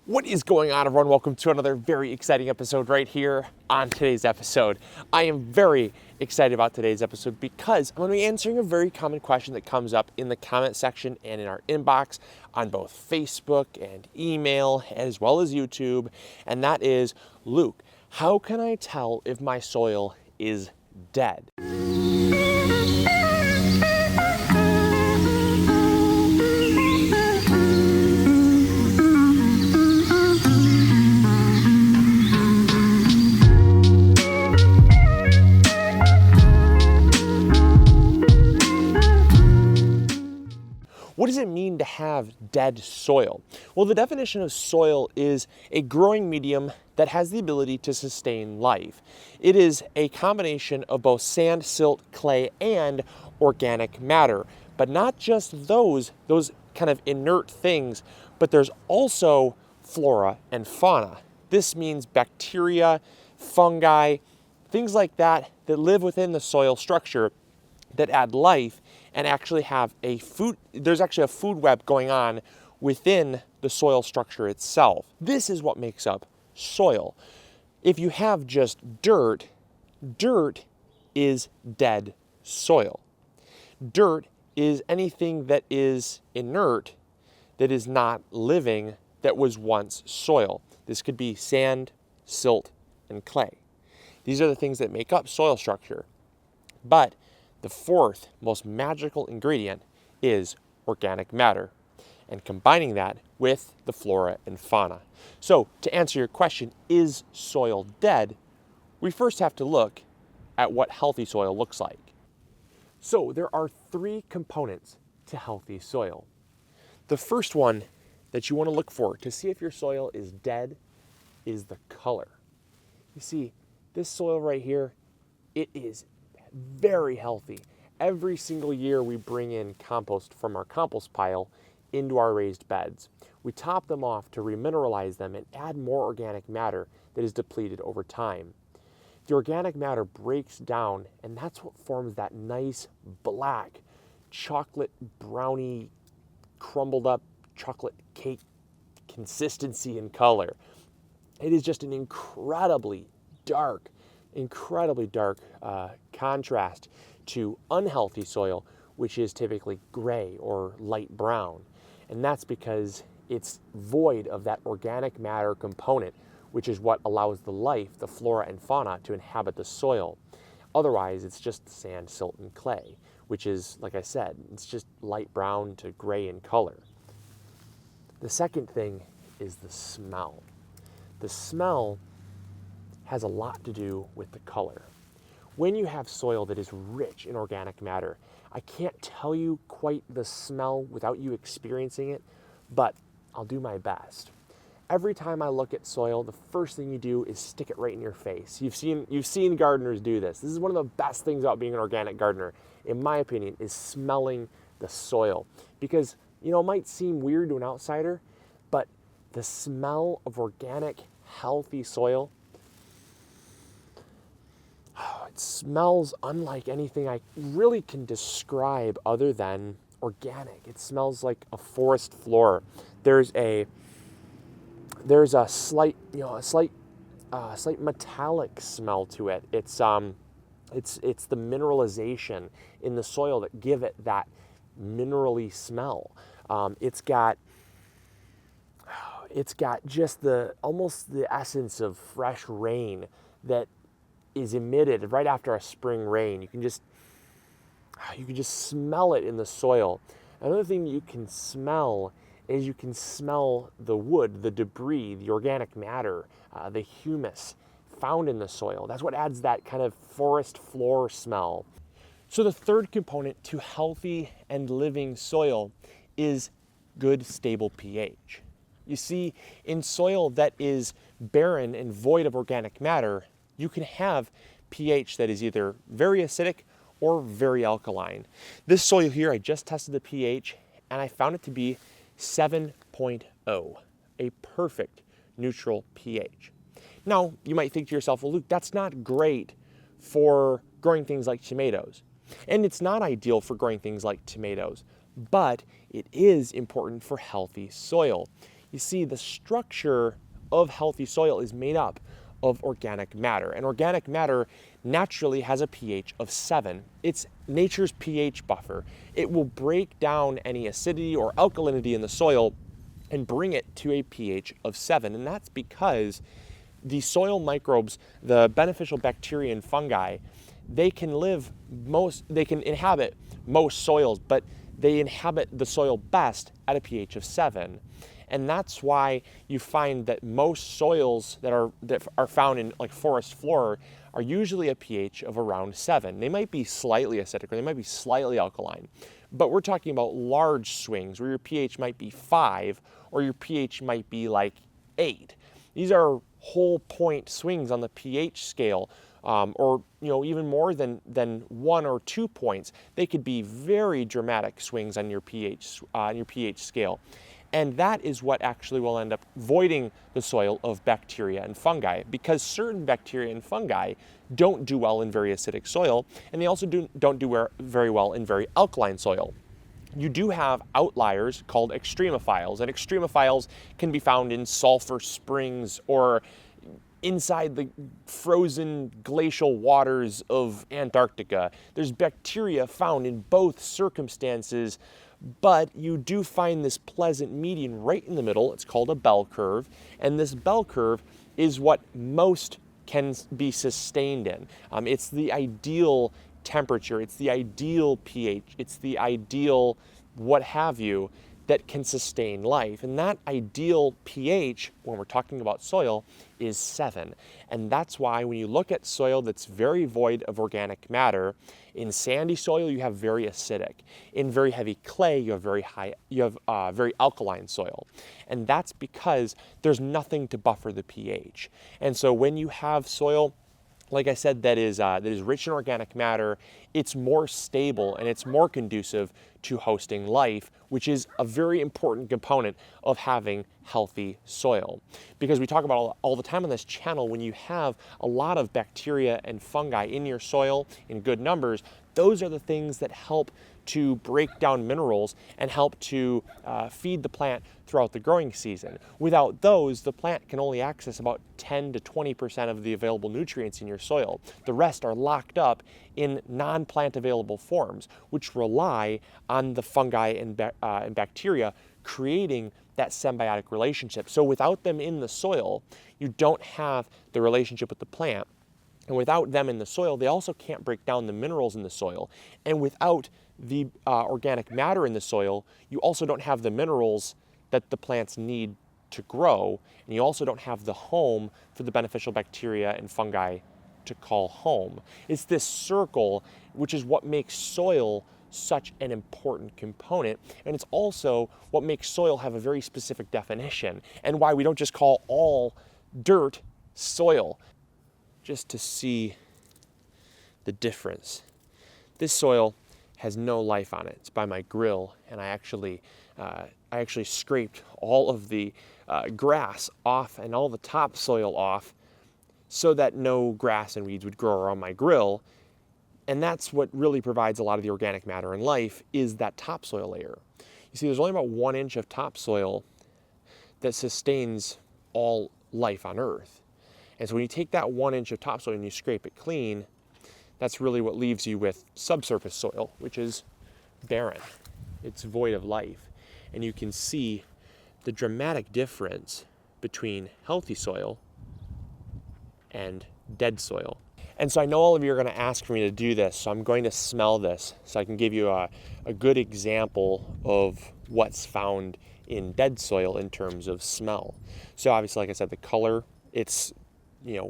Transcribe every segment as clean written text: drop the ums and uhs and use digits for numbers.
What is going on, everyone? Welcome to another very exciting episode right here on today's episode. I am very excited about today's episode because I'm going to be answering a very common question that comes up in the comment section and in our inbox on both Facebook and email as well as YouTube. And that is, Luke, how can I tell if my soil is dead? What does it mean to have dead soil? Well, the definition of soil is a growing medium that has the ability to sustain life. It is a combination of both sand, silt, clay, and organic matter. But not just those kind of inert things, but there's also flora and fauna. This means bacteria, fungi, things like that live within the soil structure that add life and actually have there's actually a food web going on within the soil structure itself. This is what makes up soil. If you have just dirt, dirt is dead soil. Dirt is anything that is inert, that is not living, that was once soil. This could be sand, silt, and clay. These are the things that make up soil structure. But the fourth most magical ingredient is organic matter, and combining that with the flora and fauna. So to answer your question, is soil dead? We first have to look at what healthy soil looks like. So there are three components to healthy soil. The first one that you want to look for to see if your soil is dead is the color. You see, this soil right here, it is very healthy. Every single year we bring in compost from our compost pile into our raised beds. We top them off to remineralize them and add more organic matter that is depleted over time. The organic matter breaks down, and that's what forms that nice black chocolate brownie crumbled up chocolate cake consistency and color. It is just an incredibly dark contrast to unhealthy soil, which is typically gray or light brown. And that's because it's void of that organic matter component, which is what allows the life, the flora and fauna, to inhabit the soil. Otherwise, it's just sand, silt, and clay, which is, like I said, it's just light brown to gray in color. The second thing is the smell. The smell has a lot to do with the color. When you have soil that is rich in organic matter, I can't tell you quite the smell without you experiencing it, but I'll do my best. Every time I look at soil, the first thing you do is stick it right in your face. You've seen gardeners do this. This is one of the best things about being an organic gardener, in my opinion, is smelling the soil. Because, it might seem weird to an outsider, but the smell of organic, healthy soil, it smells unlike anything I really can describe other than organic. It smells like a forest floor. There's a slight metallic smell to it. It's the mineralization in the soil that give it that minerally smell. It's got just almost the essence of fresh rain that is emitted right after a spring rain. You can just smell it in the soil. Another thing you can smell is you can smell the wood, the debris, the organic matter, the humus found in the soil. That's what adds that kind of forest floor smell. So the third component to healthy and living soil is good, stable pH. You see, in soil that is barren and void of organic matter, you can have pH that is either very acidic or very alkaline. This soil here, I just tested the pH and I found it to be 7.0, a perfect neutral pH. Now, you might think to yourself, well, Luke, that's not great for growing things like tomatoes. And it's not ideal for growing things like tomatoes, but it is important for healthy soil. You see, the structure of healthy soil is made up of organic matter, and organic matter naturally has a pH of 7. It's nature's pH buffer. It will break down any acidity or alkalinity in the soil and bring it to a pH of 7, and that's because the soil microbes, the beneficial bacteria and fungi, they can inhabit most soils, but they inhabit the soil best at a pH of 7. And that's why you find that most soils that are found in like forest floor are usually a pH of around 7. They might be slightly acidic or they might be slightly alkaline, but we're talking about large swings where your pH might be 5 or your pH might be like 8. These are whole point swings on the pH scale, or even more than 1 or 2 points. They could be very dramatic swings on your pH scale. And that is what actually will end up voiding the soil of bacteria and fungi, because certain bacteria and fungi don't do well in very acidic soil, and they also don't do very well in very alkaline soil. You do have outliers called extremophiles, and extremophiles can be found in sulfur springs or inside the frozen glacial waters of Antarctica. There's bacteria found in both circumstances, but you do find this pleasant median right in the middle. It's called a bell curve, and this bell curve is what most can be sustained in. It's the ideal temperature, it's the ideal pH, it's the ideal what have you that can sustain life. And that ideal pH, when we're talking about soil, is 7. And that's why when you look at soil that's very void of organic matter, in sandy soil you have very acidic. In very heavy clay you have very alkaline soil. And that's because there's nothing to buffer the pH. And so when you have soil, like I said, that is rich in organic matter, it's more stable and it's more conducive to hosting life, which is a very important component of having healthy soil. Because we talk about all the time on this channel, when you have a lot of bacteria and fungi in your soil in good numbers, those are the things that help to break down minerals and help to feed the plant throughout the growing season. Without those, the plant can only access about 10 to 20% of the available nutrients in your soil. The rest are locked up in non-plant available forms, which rely on the fungi and bacteria creating that symbiotic relationship. So without them in the soil, you don't have the relationship with the plant. And without them in the soil, they also can't break down the minerals in the soil. And without the organic matter in the soil, you also don't have the minerals that the plants need to grow. And you also don't have the home for the beneficial bacteria and fungi to call home. It's this circle, which is what makes soil such an important component. And it's also what makes soil have a very specific definition, and why we don't just call all dirt soil. Just to see the difference. This soil has no life on it. It's by my grill, and I actually scraped all of the grass off and all the topsoil off so that no grass and weeds would grow around my grill. And that's what really provides a lot of the organic matter in life, is that topsoil layer. You see, there's only about 1 inch of topsoil that sustains all life on Earth. And so when you take that 1 inch of topsoil and you scrape it clean, that's really what leaves you with subsurface soil, which is barren. It's void of life. And you can see the dramatic difference between healthy soil and dead soil. And so I know all of you are going to ask for me to do this, so I'm going to smell this so I can give you a good example of what's found in dead soil in terms of smell. So obviously, like I said, the color, it's,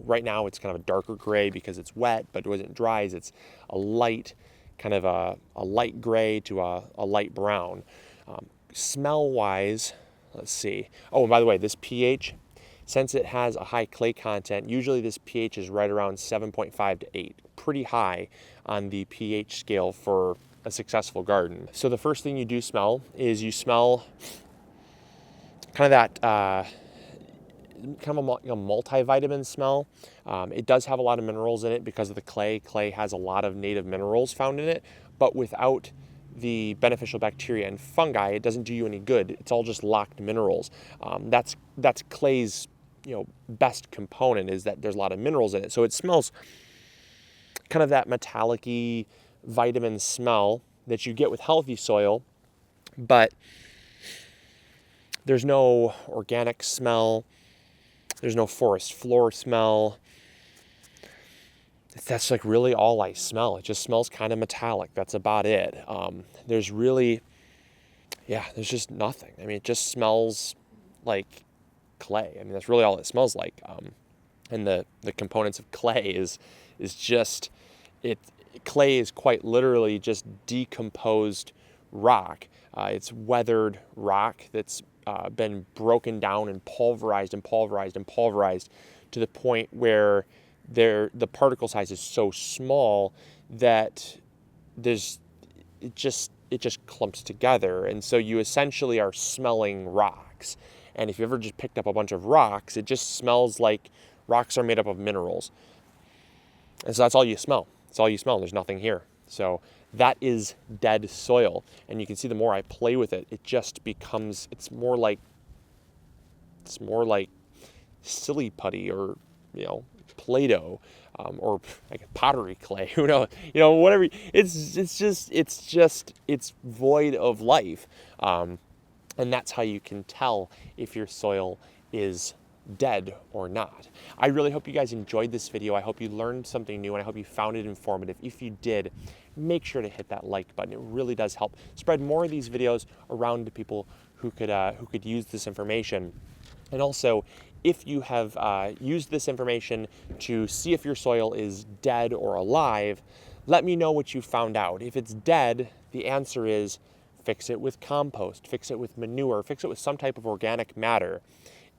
right now it's kind of a darker gray because it's wet, but when it dries, it's a light, kind of a light gray to a light brown. Smell-wise, let's see. Oh, and by the way, this pH, since it has a high clay content, usually this pH is right around 7.5 to 8, pretty high on the pH scale for a successful garden. So the first thing you do smell is you smell kind of that kind of a multivitamin smell. It does have a lot of minerals in it because of the clay. Clay has a lot of native minerals found in it, but without the beneficial bacteria and fungi, it doesn't do you any good. It's all just locked minerals. That's clay's best component, is that there's a lot of minerals in it. So it smells kind of that metallic-y vitamin smell that you get with healthy soil, but there's no organic smell. There's no forest floor smell. That's like really all I smell. It just smells kind of metallic. That's about it. There's really, there's just nothing. I mean, it just smells like clay. I mean, that's really all it smells like. And the components of clay is just, clay is quite literally just decomposed rock. It's weathered rock that's been broken down and pulverized to the point where the particle size is so small that it just clumps together. And so you essentially are smelling rocks. And if you ever just picked up a bunch of rocks, it just smells like rocks are made up of minerals. And so that's all you smell. That's all you smell. There's nothing here. So that is dead soil. And you can see the more I play with it, it just becomes, it's more like silly putty, or, Play-Doh, or like pottery clay, who knows, whatever. It's void of life. And that's how you can tell if your soil is dead or not. I really hope you guys enjoyed this video. I hope you learned something new, and I hope you found it informative. If you did, make sure to hit that like button. It really does help spread more of these videos around to people who could use this information. And also, if you have used this information to see if your soil is dead or alive, let me know what you found out. If it's dead, the answer is fix it with compost, fix it with manure, fix it with some type of organic matter.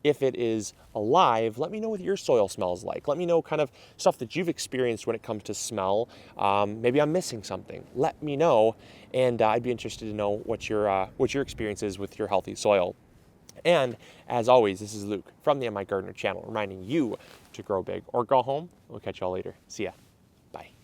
If it is alive, let me know what your soil smells like. Let me know kind of stuff that you've experienced when it comes to smell. Maybe I'm missing something. Let me know, and I'd be interested to know what your experience is with your healthy soil. And as always, this is Luke from the MIgardener channel, reminding you to grow big or go home. We'll catch y'all later. See ya. Bye.